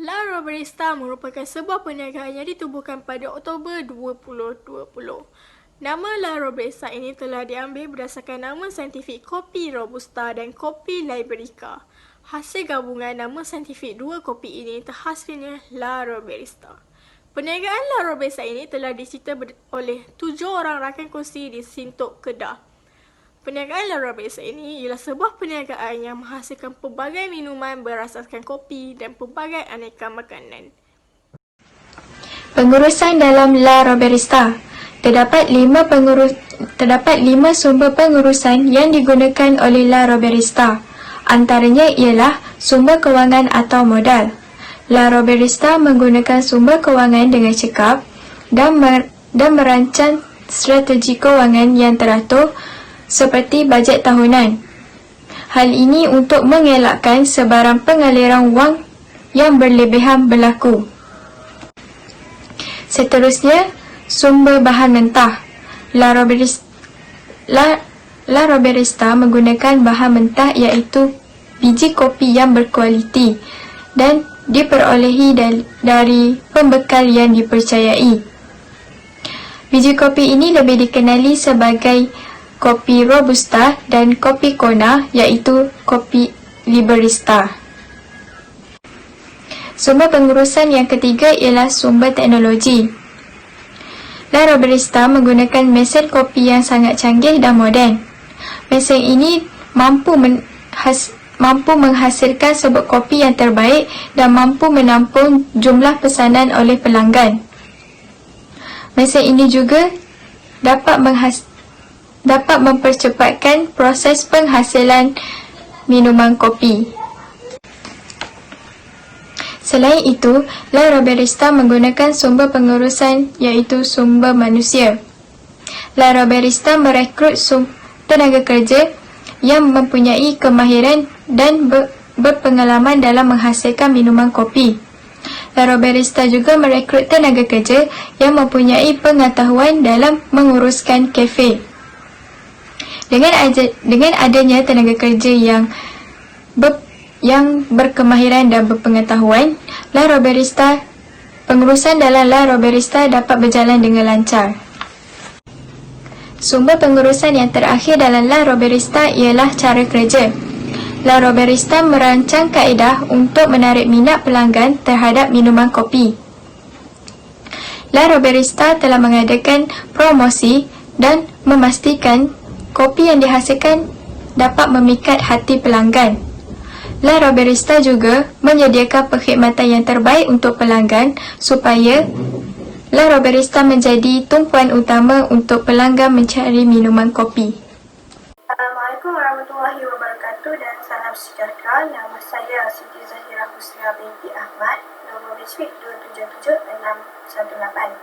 La Robusta merupakan sebuah perniagaan yang ditubuhkan pada Oktober 2020. Nama La Robusta ini telah diambil berdasarkan nama saintifik kopi Robusta dan kopi Liberica. Hasil gabungan nama saintifik dua kopi ini terhasilnya La Robusta. Perniagaan La Robusta ini telah disita oleh 7 orang rakan kongsi di Sintok, Kedah. Perniagaan La Robusta ini ialah sebuah perniagaan yang menghasilkan pelbagai minuman berasaskan kopi dan pelbagai aneka makanan. Pengurusan dalam La Robusta. Terdapat 5 sumber pengurusan yang digunakan oleh La Robusta. Antaranya ialah sumber kewangan atau modal. La Robusta menggunakan sumber kewangan dengan cekap dan merancang strategi kewangan yang teratur seperti bajet tahunan. Hal ini untuk mengelakkan sebarang pengaliran wang yang berlebihan berlaku. Seterusnya, sumber bahan mentah. La Robusta menggunakan bahan mentah iaitu biji kopi yang berkualiti dan diperolehi dari pembekal yang dipercayai. Biji kopi ini lebih dikenali sebagai kopi Robusta dan kopi Kona iaitu kopi Liberica. Sumber pengurusan yang ketiga ialah sumber teknologi. La Robusta menggunakan mesin kopi yang sangat canggih dan moden. Mesin ini mampu menghasilkan sebut kopi yang terbaik dan mampu menampung jumlah pesanan oleh pelanggan. Mesin ini juga dapat mempercepatkan proses penghasilan minuman kopi. Selain itu, La Robusta menggunakan sumber pengurusan iaitu sumber manusia. La Robusta merekrut tenaga kerja yang mempunyai kemahiran dan berpengalaman dalam menghasilkan minuman kopi. La Robusta juga merekrut tenaga kerja yang mempunyai pengetahuan dalam menguruskan kafe. Dengan adanya tenaga kerja yang berkemahiran dan berpengetahuan, pengurusan dalam La Robusta dapat berjalan dengan lancar. Sumber pengurusan yang terakhir dalam La Robusta ialah cara kerja. La Robusta merancang kaedah untuk menarik minat pelanggan terhadap minuman kopi. La Robusta telah mengadakan promosi dan memastikan kopi yang dihasilkan dapat memikat hati pelanggan. La Robusta juga menyediakan perkhidmatan yang terbaik untuk pelanggan supaya La Robusta menjadi tumpuan utama untuk pelanggan mencari minuman kopi. Assalamualaikum warahmatullahi wabarakatuh dan salam sejahtera. Nama saya Siti Zahira Husnia binti Ahmad, nombor Biswik 2776618.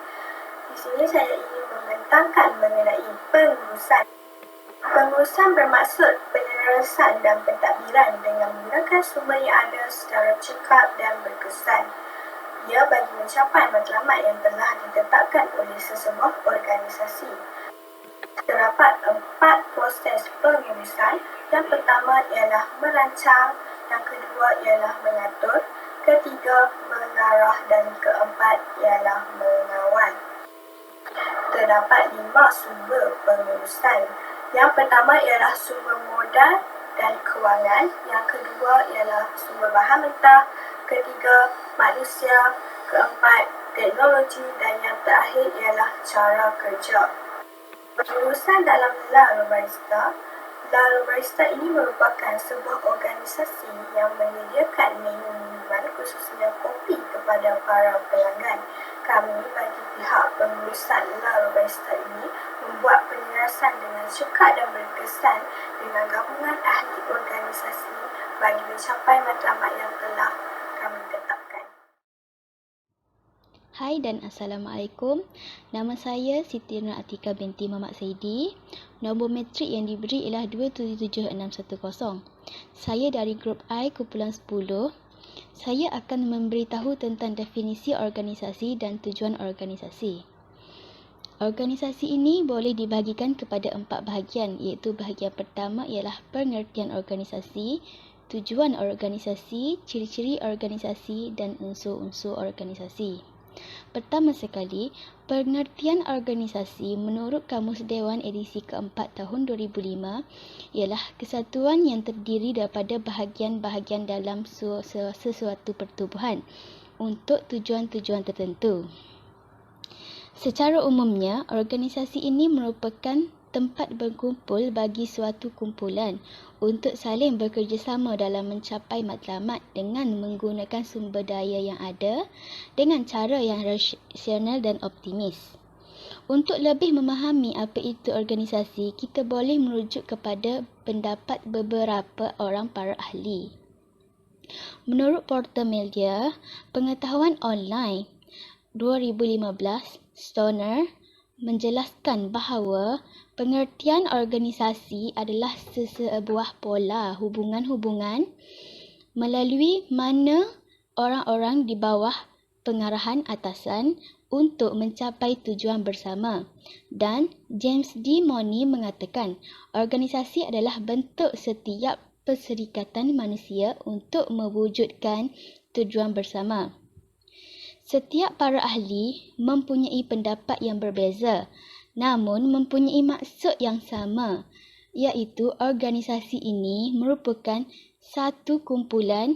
Di sini saya ingin membentangkan mengenai pengurusan. Pengurusan bermaksud penyelarasan dan pentadbiran dengan menggunakan sumber yang ada secara cekap dan berkesan. Ia bagi mencapai matlamat yang telah ditetapkan oleh sesebuah organisasi. Terdapat 4 proses pengurusan. Yang pertama ialah merancang, yang kedua ialah mengatur, ketiga mengarah dan keempat ialah mengawal. Terdapat 5 sumber pengurusan. Yang pertama ialah sumber modal dan kewangan, yang kedua ialah sumber bahan mentah, ketiga manusia, keempat teknologi dan yang terakhir ialah cara kerja. Pengurusan dalam La Robusta. La Robusta ini merupakan sebuah organisasi yang menyediakan menu minuman khususnya kopi kepada para pelanggan. Kami bagi pihak pengurusan La Robusta ini membuat penyelarasan dengan cekap dan berkesan dengan gabungan ahli organisasi bagi mencapai matlamat yang telah kami tetapkan. Hai dan Assalamualaikum. Nama saya Siti Nur Atika binti Muhammad Saidi. Nombor metrik yang diberi ialah 277610. Saya dari grup I kumpulan 10. Saya akan memberitahu tentang definisi organisasi dan tujuan organisasi. Organisasi ini boleh dibahagikan kepada 4 bahagian, iaitu bahagian pertama ialah pengertian organisasi, tujuan organisasi, ciri-ciri organisasi dan unsur-unsur organisasi. Pertama sekali, pengertian organisasi menurut Kamus Dewan edisi keempat tahun 2005 ialah kesatuan yang terdiri daripada bahagian-bahagian dalam sesuatu pertubuhan untuk tujuan-tujuan tertentu. Secara umumnya, organisasi ini merupakan tempat berkumpul bagi suatu kumpulan untuk saling bekerjasama dalam mencapai matlamat dengan menggunakan sumber daya yang ada dengan cara yang rasional dan optimis. Untuk lebih memahami apa itu organisasi, kita boleh merujuk kepada pendapat beberapa orang para ahli. Menurut portal media Pengetahuan Online 2015, Stoner menjelaskan bahawa pengertian organisasi adalah sebuah pola hubungan-hubungan melalui mana orang-orang di bawah pengarahan atasan untuk mencapai tujuan bersama. Dan James D. Money mengatakan, organisasi adalah bentuk setiap perserikatan manusia untuk mewujudkan tujuan bersama. Setiap para ahli mempunyai pendapat yang berbeza, namun mempunyai maksud yang sama, iaitu organisasi ini merupakan satu kumpulan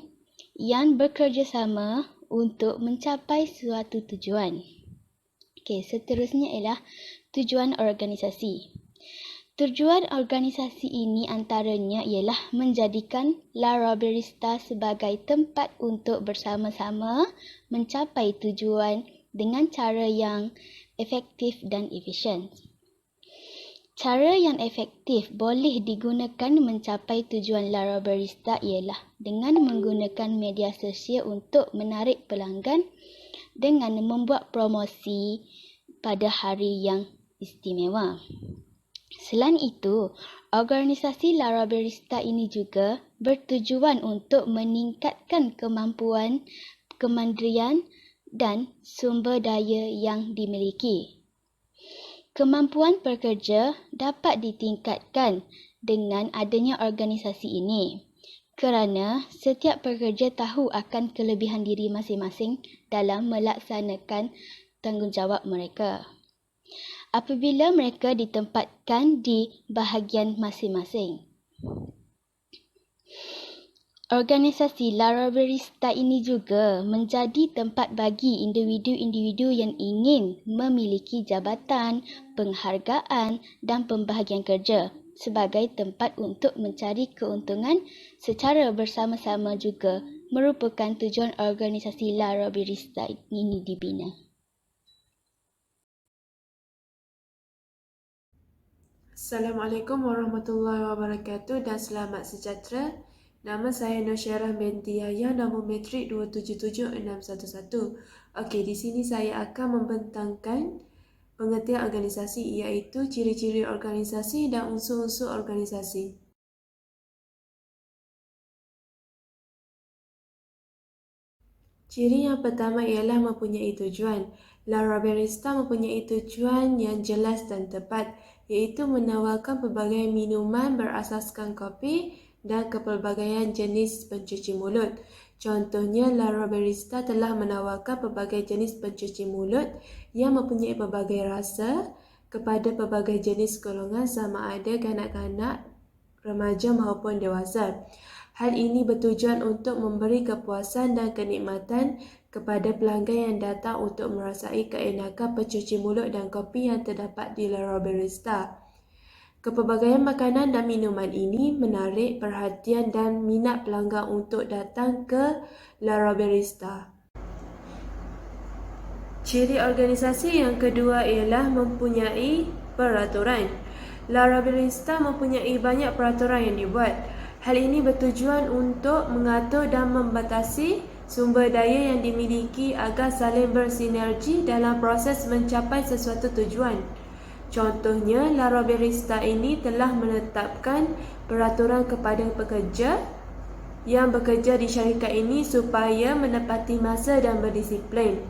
yang bekerjasama untuk mencapai suatu tujuan. Seterusnya ialah tujuan organisasi. Tujuan organisasi ini antaranya ialah menjadikan La Roberista sebagai tempat untuk bersama-sama mencapai tujuan dengan cara yang efektif dan efisien. Cara yang efektif boleh digunakan mencapai tujuan La Roberista ialah dengan menggunakan media sosial untuk menarik pelanggan dengan membuat promosi pada hari yang istimewa. Selain itu, organisasi La Roberista ini juga bertujuan untuk meningkatkan kemampuan kemandirian dan sumber daya yang dimiliki. Kemampuan pekerja dapat ditingkatkan dengan adanya organisasi ini kerana setiap pekerja tahu akan kelebihan diri masing-masing dalam melaksanakan tanggungjawab mereka. Apabila mereka ditempatkan di bahagian masing-masing. Organisasi La Roberista ini juga menjadi tempat bagi individu-individu yang ingin memiliki jabatan, penghargaan dan pembahagian kerja sebagai tempat untuk mencari keuntungan secara bersama-sama juga merupakan tujuan organisasi La Roberista ini dibina. Assalamualaikum warahmatullahi wabarakatuh dan selamat sejahtera. Nama saya Nursyarah binti Yahya, nombor matrik 277611. Okey, di sini saya akan membentangkan pengertian organisasi, iaitu ciri-ciri organisasi dan unsur-unsur organisasi. Ciri yang pertama ialah mempunyai tujuan. La Roberista mempunyai tujuan yang jelas dan tepat, iaitu menawarkan pelbagai minuman berasaskan kopi dan kepelbagaian jenis pencuci mulut. Contohnya, La Roberista telah menawarkan pelbagai jenis pencuci mulut yang mempunyai pelbagai rasa kepada pelbagai jenis golongan sama ada kanak-kanak, remaja maupun dewasa. Hal ini bertujuan untuk memberi kepuasan dan kenikmatan kepada pelanggan yang datang untuk merasai keenakan pencuci mulut dan kopi yang terdapat di La Roberista. Kepelbagaian makanan dan minuman ini menarik perhatian dan minat pelanggan untuk datang ke La Roberista. Ciri organisasi yang kedua ialah mempunyai peraturan. La Roberista mempunyai banyak peraturan yang dibuat. Hal ini bertujuan untuk mengatur dan membatasi sumber daya yang dimiliki agar saling bersinergi dalam proses mencapai sesuatu tujuan. Contohnya, La Roberista ini telah menetapkan peraturan kepada pekerja yang bekerja di syarikat ini supaya menepati masa dan berdisiplin.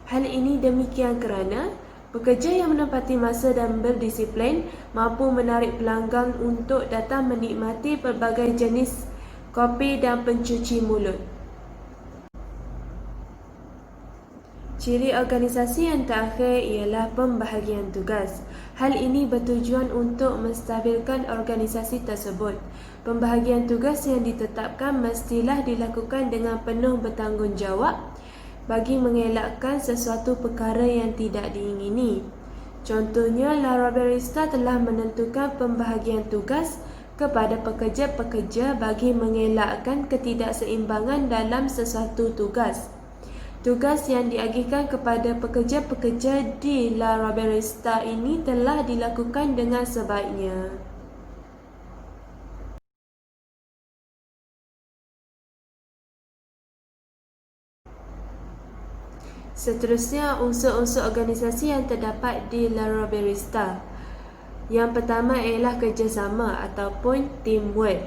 Hal ini demikian kerana pekerja yang menepati masa dan berdisiplin mampu menarik pelanggan untuk datang menikmati pelbagai jenis kopi dan pencuci mulut. Ciri organisasi yang terakhir ialah pembahagian tugas. Hal ini bertujuan untuk menstabilkan organisasi tersebut. Pembahagian tugas yang ditetapkan mestilah dilakukan dengan penuh bertanggungjawab bagi mengelakkan sesuatu perkara yang tidak diingini. Contohnya, La Roberista telah menentukan pembahagian tugas kepada pekerja-pekerja bagi mengelakkan ketidakseimbangan dalam sesuatu tugas. Tugas yang diagihkan kepada pekerja-pekerja di La Roberista ini telah dilakukan dengan sebaiknya. Seterusnya, unsur-unsur organisasi yang terdapat di La Roberista. Yang pertama ialah kerjasama ataupun teamwork.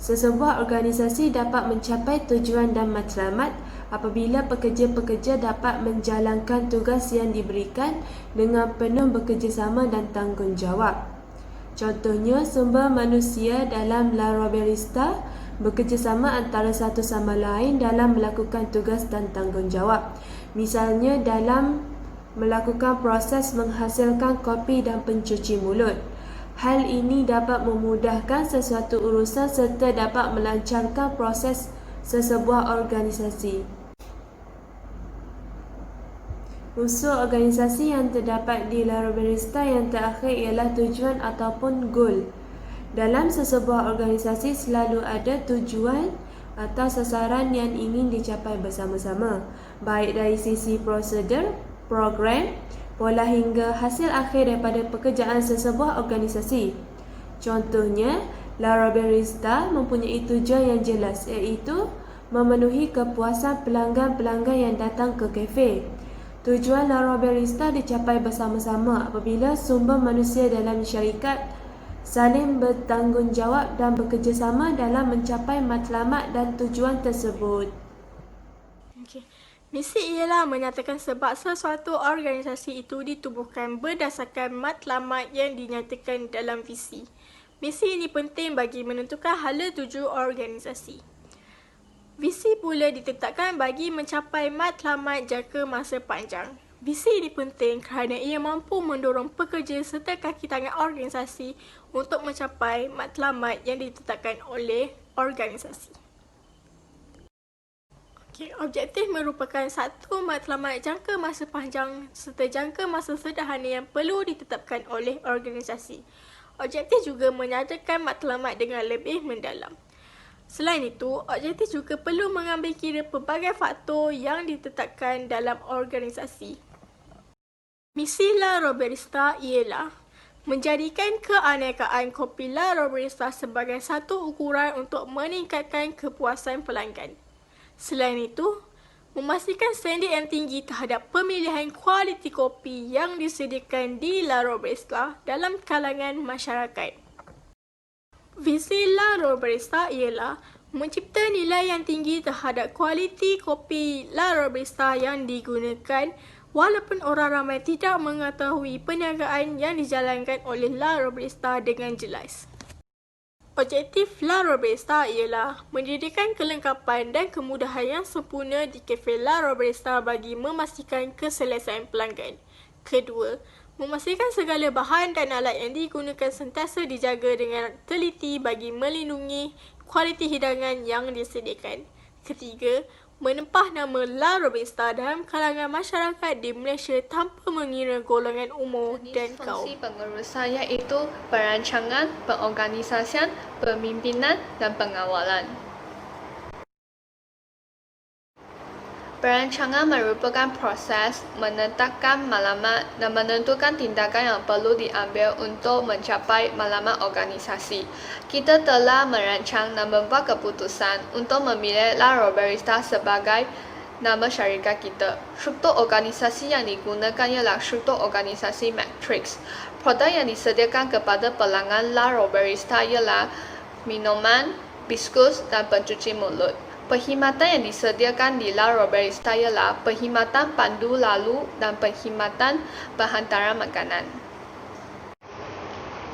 Sesebuah organisasi dapat mencapai tujuan dan matlamat apabila pekerja-pekerja dapat menjalankan tugas yang diberikan dengan penuh bekerjasama dan tanggungjawab. Contohnya, sumber manusia dalam La Roberista bekerjasama antara satu sama lain dalam melakukan tugas dan tanggungjawab. Misalnya dalam melakukan proses menghasilkan kopi dan pencuci mulut. Hal ini dapat memudahkan sesuatu urusan serta dapat melancarkan proses sesebuah organisasi. Unsur organisasi yang terdapat di La Roberista yang terakhir ialah tujuan ataupun goal. Dalam sesebuah organisasi selalu ada tujuan atau sasaran yang ingin dicapai bersama-sama, baik dari sisi prosedur, program, pola hingga hasil akhir daripada pekerjaan sesebuah organisasi. Contohnya, La Roberista mempunyai tujuan yang jelas, iaitu memenuhi kepuasan pelanggan-pelanggan yang datang ke kafe. Tujuan La Roberista dicapai bersama-sama apabila sumber manusia dalam syarikat saling bertanggungjawab dan bekerjasama dalam mencapai matlamat dan tujuan tersebut. Misi ialah menyatakan sebab sesuatu organisasi itu ditubuhkan berdasarkan matlamat yang dinyatakan dalam visi. Misi ini penting bagi menentukan hala tuju organisasi. Visi pula ditetapkan bagi mencapai matlamat jangka masa panjang. Visi ini penting kerana ia mampu mendorong pekerja serta kaki tangan organisasi untuk mencapai matlamat yang ditetapkan oleh organisasi. Objektif merupakan satu matlamat jangka masa panjang serta jangka masa sederhana yang perlu ditetapkan oleh organisasi. Objektif juga menyatakan matlamat dengan lebih mendalam. Selain itu, objektif juga perlu mengambil kira pelbagai faktor yang ditetapkan dalam organisasi. Misi La Roberista ialah menjadikan keanekaan kopi La Roberista sebagai satu ukuran untuk meningkatkan kepuasan pelanggan. Selain itu, memastikan standard yang tinggi terhadap pemilihan kualiti kopi yang disediakan di La Roberista dalam kalangan masyarakat. Visi La Roberista ialah mencipta nilai yang tinggi terhadap kualiti kopi La Roberista yang digunakan walaupun orang ramai tidak mengetahui perniagaan yang dijalankan oleh La Roberista dengan jelas. Objektif La Roberista ialah mendirikan kelengkapan dan kemudahan yang sempurna di kafe La Roberista bagi memastikan keselesaan pelanggan. Kedua, memastikan segala bahan dan alat yang digunakan sentiasa dijaga dengan teliti bagi melindungi kualiti hidangan yang disediakan. Ketiga, menempah nama La Roberista dalam kalangan masyarakat di Malaysia tanpa mengira golongan umur dan kaum. Fungsi pengurusan iaitu perancangan, pengorganisasian, pemimpinan dan pengawalan. Perancangan merupakan proses menetapkan matlamat dan menentukan tindakan yang perlu diambil untuk mencapai matlamat organisasi. Kita telah merancang dan membuat keputusan untuk memilih La Roberista sebagai nama syarikat kita. Struktur organisasi yang digunakan ialah struktur organisasi matrix. Produk yang disediakan kepada pelanggan La Roberista ialah minuman, biskus dan pencuci mulut. Perkhidmatan yang disediakan di La Roberista ialah perkhidmatan pandu lalu dan perkhidmatan penghantaran makanan.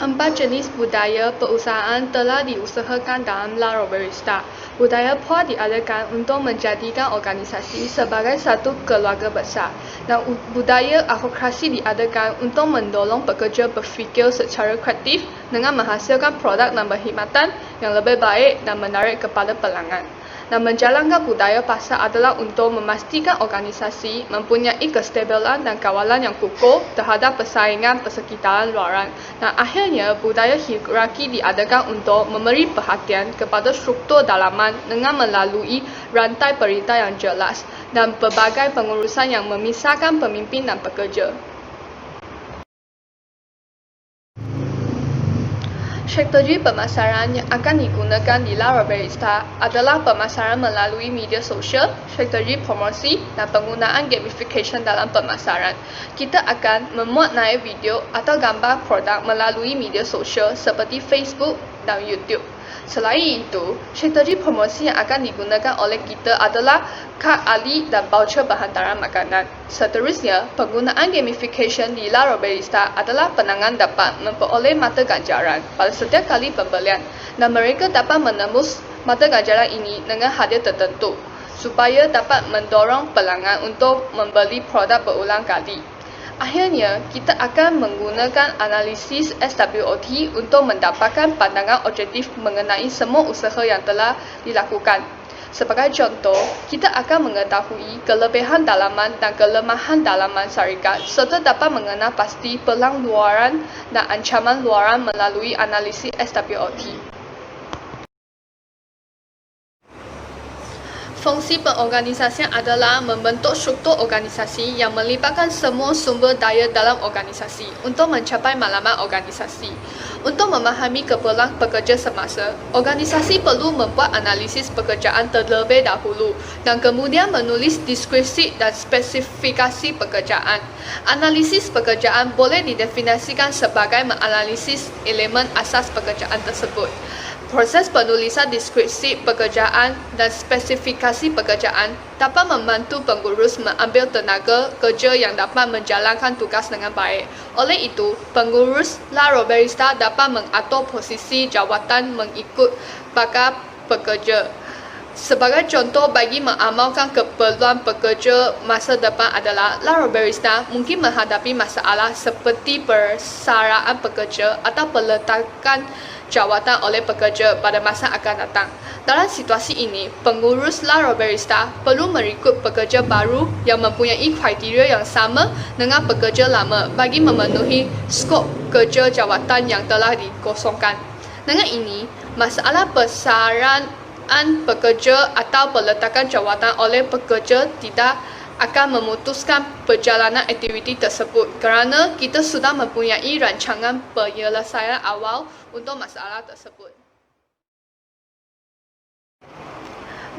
4 jenis budaya perusahaan telah diusahakan dalam La Roberista. Budaya POA diadakan untuk menjadikan organisasi sebagai satu keluarga besar, dan budaya advokasi diadakan untuk mendorong pekerja berfikir secara kreatif dengan menghasilkan produk dan perkhidmatan yang lebih baik dan menarik kepada pelanggan. Dan menjalankan budaya pasar adalah untuk memastikan organisasi mempunyai kestabilan dan kawalan yang kukuh terhadap persaingan persekitaran luaran. Dan akhirnya, budaya hierarki diadakan untuk memberi perhatian kepada struktur dalaman dengan melalui rantai perintah yang jelas dan pelbagai pengurusan yang memisahkan pemimpin dan pekerja. Strategi pemasaran yang akan digunakan di La Roberista adalah pemasaran melalui media sosial, strategi promosi, dan penggunaan gamification dalam pemasaran. Kita akan memuat naik video atau gambar produk melalui media sosial seperti Facebook dan YouTube. Selain itu, strategi promosi yang akan digunakan oleh kita adalah kad ahli dan voucher berhantaran makanan. Seterusnya, penggunaan gamification di La Roberista adalah pelanggan dapat memperoleh mata ganjaran pada setiap kali pembelian, dan mereka dapat menembus mata ganjaran ini dengan hadiah tertentu supaya dapat mendorong pelanggan untuk membeli produk berulang kali. Akhirnya, kita akan menggunakan analisis SWOT untuk mendapatkan pandangan objektif mengenai semua usaha yang telah dilakukan. Sebagai contoh, kita akan mengetahui kelebihan dalaman dan kelemahan dalaman syarikat serta dapat mengenal pasti peluang luaran dan ancaman luaran melalui analisis SWOT. Fungsi pengorganisasian adalah membentuk struktur organisasi yang melibatkan semua sumber daya dalam organisasi untuk mencapai matlamat organisasi. Untuk memahami keperluan pekerja semasa, organisasi perlu membuat analisis pekerjaan terlebih dahulu dan kemudian menulis deskripsi dan spesifikasi pekerjaan. Analisis pekerjaan boleh didefinisikan sebagai menganalisis elemen asas pekerjaan tersebut. Proses penulisan deskripsi pekerjaan dan spesifikasi pekerjaan dapat membantu pengurus mengambil tenaga kerja yang dapat menjalankan tugas dengan baik. Oleh itu, pengurus La Roberista dapat mengatur posisi jawatan mengikut bakat pekerja. Sebagai contoh bagi mengamalkan keperluan pekerja masa depan adalah La Roberista mungkin menghadapi masalah seperti persaraan pekerja atau peletakan jawatan oleh pekerja pada masa akan datang. Dalam situasi ini, pengurus La Roberista perlu merekrut pekerja baru yang mempunyai kriteria yang sama dengan pekerja lama bagi memenuhi skop kerja jawatan yang telah dikosongkan. Dengan ini, masalah persaraan pekerja atau peletakan jawatan oleh pekerja tidak akan memutuskan perjalanan aktiviti tersebut kerana kita sudah mempunyai rancangan penyelesaian awal untuk masalah tersebut.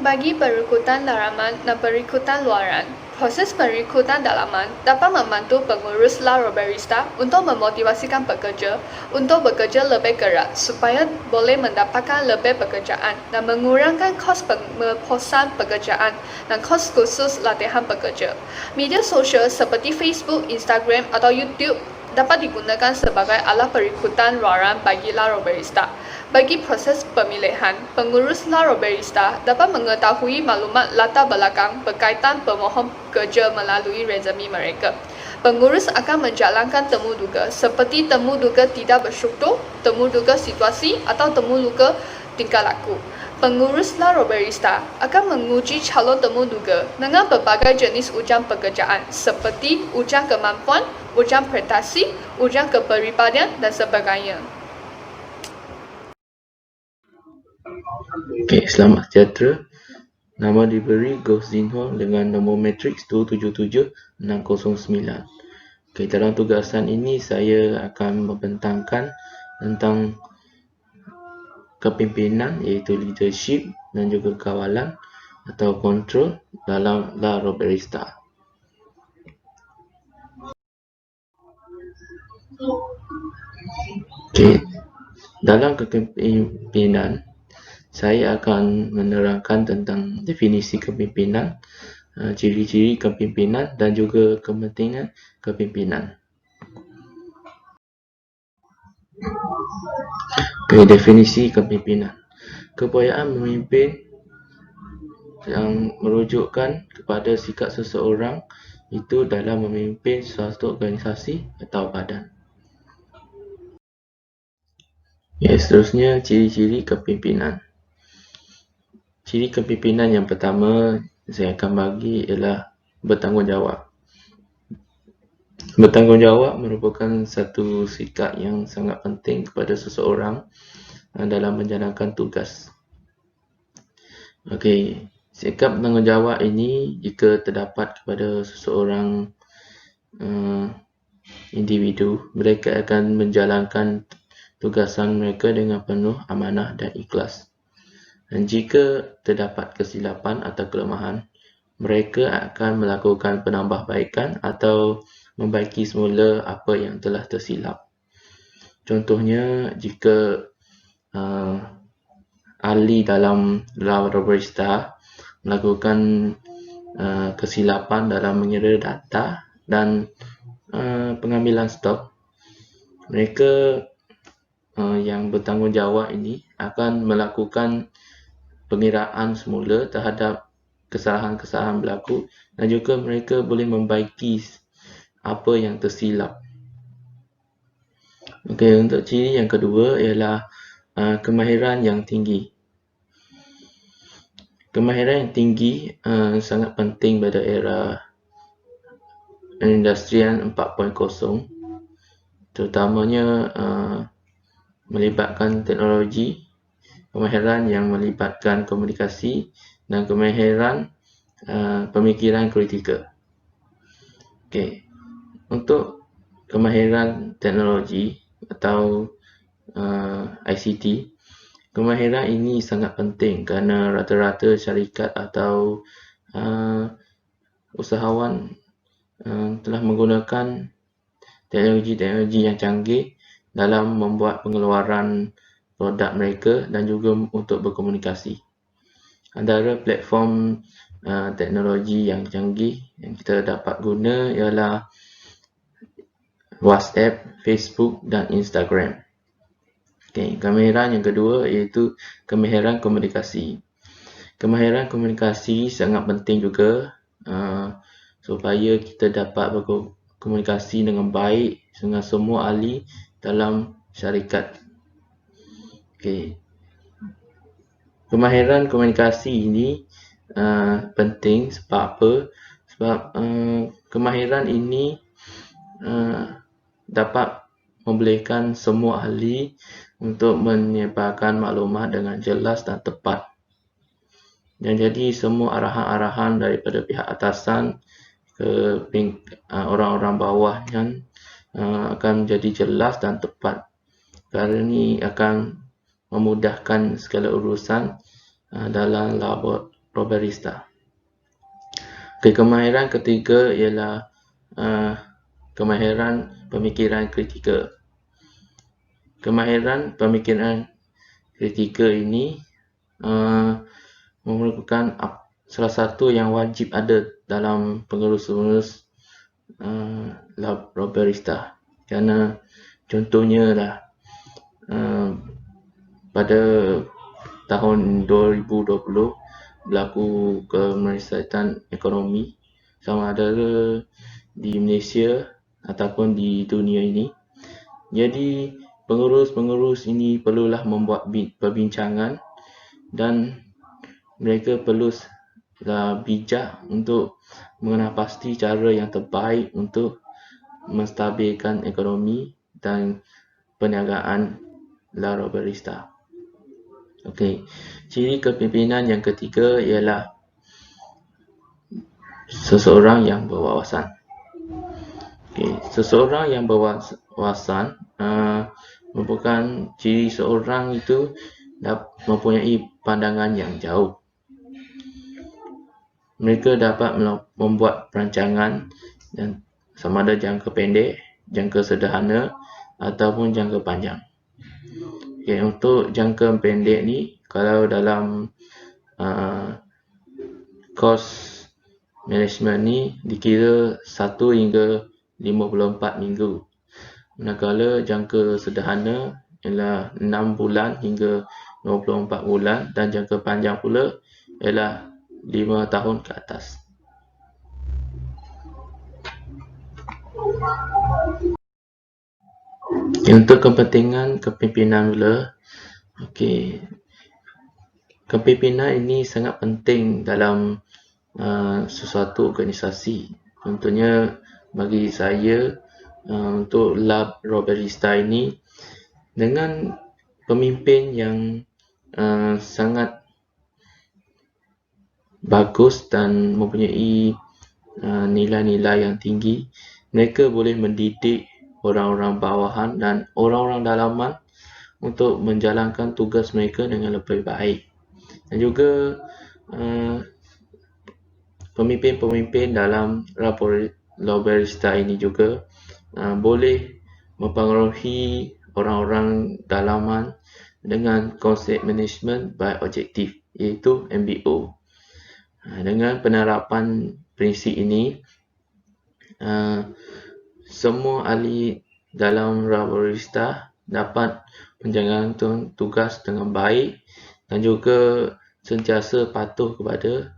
Bagi perekrutan dalaman dan perekrutan luaran, proses perekrutan dalaman dapat membantu pengurus La Roberista untuk memotivasikan pekerja untuk bekerja lebih keras supaya boleh mendapatkan lebih pekerjaan dan mengurangkan kos pengeposan pekerjaan dan kos khusus latihan pekerja. Media sosial seperti Facebook, Instagram atau YouTube dapat digunakan sebagai alat perekrutan luaran bagi La Roberista. Bagi proses pemilihan, pengurus La Roberista dapat mengetahui maklumat latar belakang berkaitan pemohon kerja melalui resume mereka. Pengurus akan menjalankan temu duga seperti temu duga tidak berstruktur, temu duga situasi atau temu duga tingkah laku. Pengurus La Roberista akan menguji calon temu duga dengan berbagai jenis ujian pekerjaan seperti ujian kemampuan, ujian prestasi, ujian kepribadian dan sebagainya. Okey, selamat sejahtera. Nama diberi Ghost Zinho dengan nombor matriks 277609. Okey, dalam tugasan ini saya akan membentangkan tentang kepimpinan iaitu leadership dan juga kawalan atau control dalam La Roberista. Okey, dalam kepimpinan saya akan menerangkan tentang definisi kepimpinan, ciri-ciri kepimpinan dan juga kepentingan kepimpinan. Okay, definisi kepimpinan. Keupayaan memimpin yang merujukkan kepada sikap seseorang itu dalam memimpin suatu organisasi atau badan. Ya, seterusnya ciri-ciri kepimpinan. Ciri kepimpinan yang pertama saya akan bagi ialah bertanggungjawab. Bertanggungjawab merupakan satu sikap yang sangat penting kepada seseorang dalam menjalankan tugas. Okey, sikap bertanggungjawab ini jika terdapat kepada seseorang individu, mereka akan menjalankan tugasan mereka dengan penuh amanah dan ikhlas. Dan jika terdapat kesilapan atau kelemahan, mereka akan melakukan penambahbaikan atau membaiki semula apa yang telah tersilap. Contohnya, jika ahli dalam Roberista melakukan kesilapan dalam mengira data dan pengambilan stok, mereka yang bertanggungjawab ini akan melakukan pengiraan semula terhadap kesalahan-kesalahan berlaku dan juga mereka boleh membaiki apa yang tersilap. Okey, untuk ciri yang kedua ialah kemahiran yang tinggi. Kemahiran yang tinggi sangat penting pada era Industrian 4.0, terutamanya melibatkan teknologi, kemahiran yang melibatkan komunikasi dan kemahiran pemikiran kritikal. Okey, untuk kemahiran teknologi atau ICT, kemahiran ini sangat penting kerana rata-rata syarikat atau usahawan telah menggunakan teknologi-teknologi yang canggih dalam membuat pengeluaran produk mereka dan juga untuk berkomunikasi. Antara platform teknologi yang canggih yang kita dapat guna ialah WhatsApp, Facebook dan Instagram. Okay, kemahiran yang kedua iaitu kemahiran komunikasi. Kemahiran komunikasi sangat penting juga supaya kita dapat berkomunikasi dengan baik dengan semua ahli dalam syarikat. Okay. Kemahiran komunikasi ini penting sebab apa? Sebab kemahiran ini dapat membolehkan semua ahli untuk menyebarkan maklumat dengan jelas dan tepat. Dan jadi semua arahan-arahan daripada pihak atasan ke orang-orang bawah yang akan menjadi jelas dan tepat. Kerana ini akan memudahkan segala urusan dalam Roberista. Okay, kemahiran ketiga ialah kemahiran pemikiran kritikal. Kemahiran pemikiran kritikal ini merupakan salah satu yang wajib ada dalam pengurus-pengurus Roberista. Kerana contohnya lah pada tahun 2020 berlaku kemerosotan ekonomi sama ada di Malaysia ataupun di dunia ini. Jadi pengurus-pengurus ini perlulah membuat perbincangan dan mereka perlu bijak untuk mengenal pasti cara yang terbaik untuk menstabilkan ekonomi dan perniagaan La Roberista. Okey, ciri kepimpinan yang ketiga ialah seseorang yang berwawasan. Okey, seseorang yang berwawasan merupakan ciri seorang itu mempunyai pandangan yang jauh. Mereka dapat membuat perancangan dan sama ada jangka pendek, jangka sederhana ataupun jangka panjang. Okay, untuk jangka pendek ni, kalau dalam course management ni dikira 1 hingga 54 minggu. Manakala jangka sederhana ialah 6 bulan hingga 24 bulan dan jangka panjang pula ialah 5 tahun ke atas. Untuk kepentingan kepimpinan pula, kepimpinan ini sangat penting dalam sesuatu organisasi. Contohnya bagi saya, untuk Lab Robusta ini, dengan pemimpin yang sangat bagus dan mempunyai nilai-nilai yang tinggi, mereka boleh mendidik orang-orang bawahan dan orang-orang dalaman untuk menjalankan tugas mereka dengan lebih baik. Dan juga pemimpin-pemimpin dalam Robusta ini juga boleh mempengaruhi orang-orang dalaman dengan konsep management by objektif, iaitu MBO. Dengan penerapan prinsip ini, semua ahli dalam Robusta dapat menjalankan tugas dengan baik dan juga sentiasa patuh kepada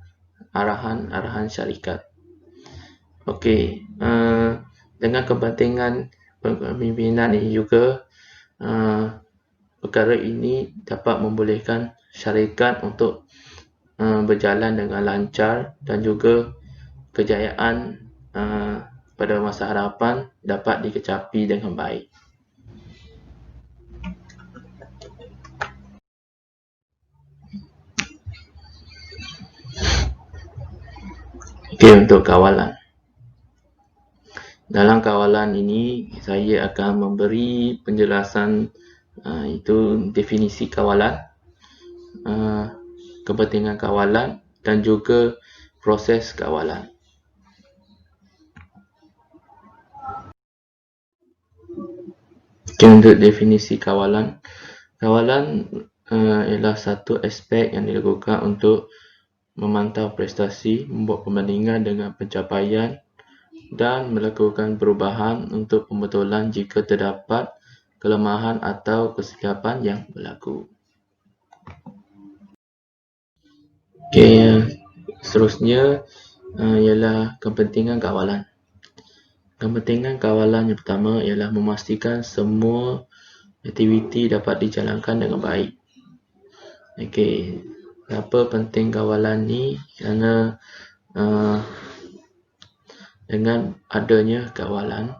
arahan-arahan syarikat. Dengan kepentingan kepimpinan ini juga, perkara ini dapat membolehkan syarikat untuk berjalan dengan lancar dan juga kejayaan pada masa hadapan dapat dikecapi dengan baik. Untuk kawalan. Dalam kawalan ini, saya akan memberi penjelasan itu definisi kawalan, kepentingan kawalan dan juga proses kawalan. Untuk definisi kawalan, kawalan ialah satu aspek yang dilakukan untuk memantau prestasi, membuat perbandingan dengan pencapaian dan melakukan perubahan untuk pembetulan jika terdapat kelemahan atau kesilapan yang berlaku. Seterusnya ialah kepentingan kawalan. Kepentingan kawalan yang pertama ialah memastikan semua aktiviti dapat dijalankan dengan baik. Kenapa penting kawalan ni? Kerana dengan adanya kawalan,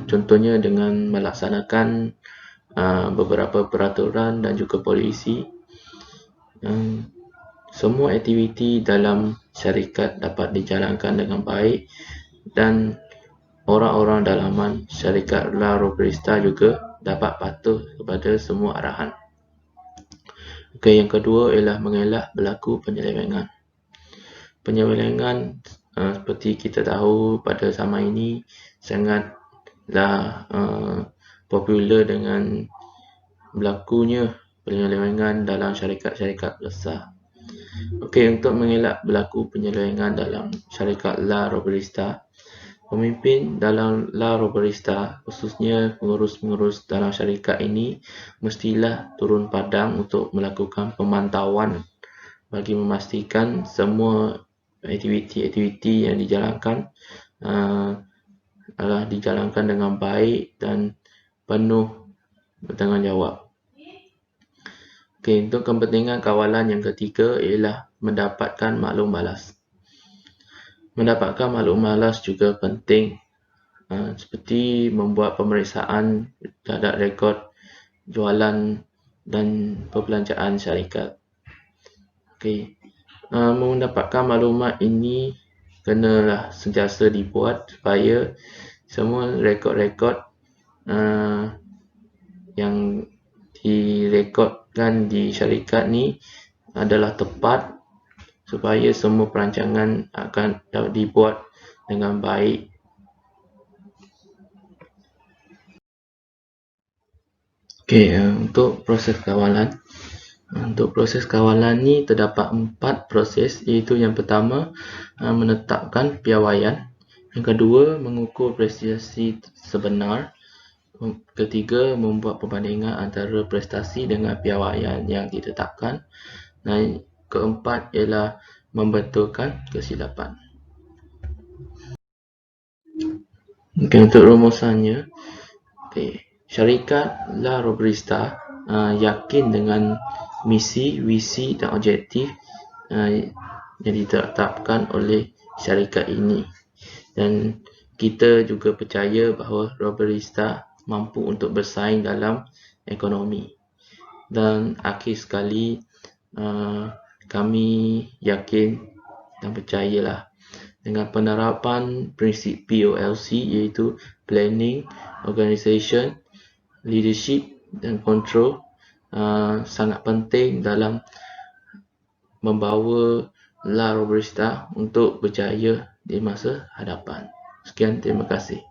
contohnya dengan melaksanakan beberapa peraturan dan juga polisi, semua aktiviti dalam syarikat dapat dijalankan dengan baik dan orang-orang dalaman syarikat La Robusta juga dapat patuh kepada semua arahan. Yang kedua ialah mengelak berlaku penyelewengan. Penyelewengan seperti kita tahu pada zaman ini sangatlah popular dengan berlakunya penyelewengan dalam syarikat-syarikat besar. Untuk mengelak berlaku penyelewengan dalam syarikat La Robusta, pemimpin dalam La Robusta, khususnya pengurus-pengurus dalam syarikat ini, mestilah turun padang untuk melakukan pemantauan bagi memastikan semua aktiviti-aktiviti yang dijalankan adalah dijalankan dengan baik dan penuh bertanggungjawab. Untuk kepentingan kawalan yang ketiga ialah mendapatkan maklum balas. Mendapatkan maklum balas juga penting, seperti membuat pemeriksaan terhadap rekod jualan dan perbelanjaan syarikat. Mendapatkan maklumat ini kenalah sentiasa dibuat supaya semua rekod-rekod yang direkodkan di syarikat ni adalah tepat, supaya semua perancangan akan dapat dibuat dengan baik. Untuk proses kawalan. Untuk proses kawalan ni terdapat 4 proses, iaitu yang pertama menetapkan piawaian, yang kedua mengukur prestasi sebenar, Ketiga, membuat perbandingan antara prestasi dengan piawaian yang ditetapkan. Dan keempat ialah membetulkan kesilapan. Untuk rumusannya, syarikat La Robusta yakin dengan misi, visi dan objektif yang ditetapkan oleh syarikat ini. Dan kita juga percaya bahawa Robusta mampu untuk bersaing dalam ekonomi. Dan akhir sekali, kami yakin dan percayalah dengan penerapan prinsip POLC, iaitu Planning, Organisation, Leadership dan Control, sangat penting dalam membawa La Robusta untuk berjaya di masa hadapan. Sekian, terima kasih.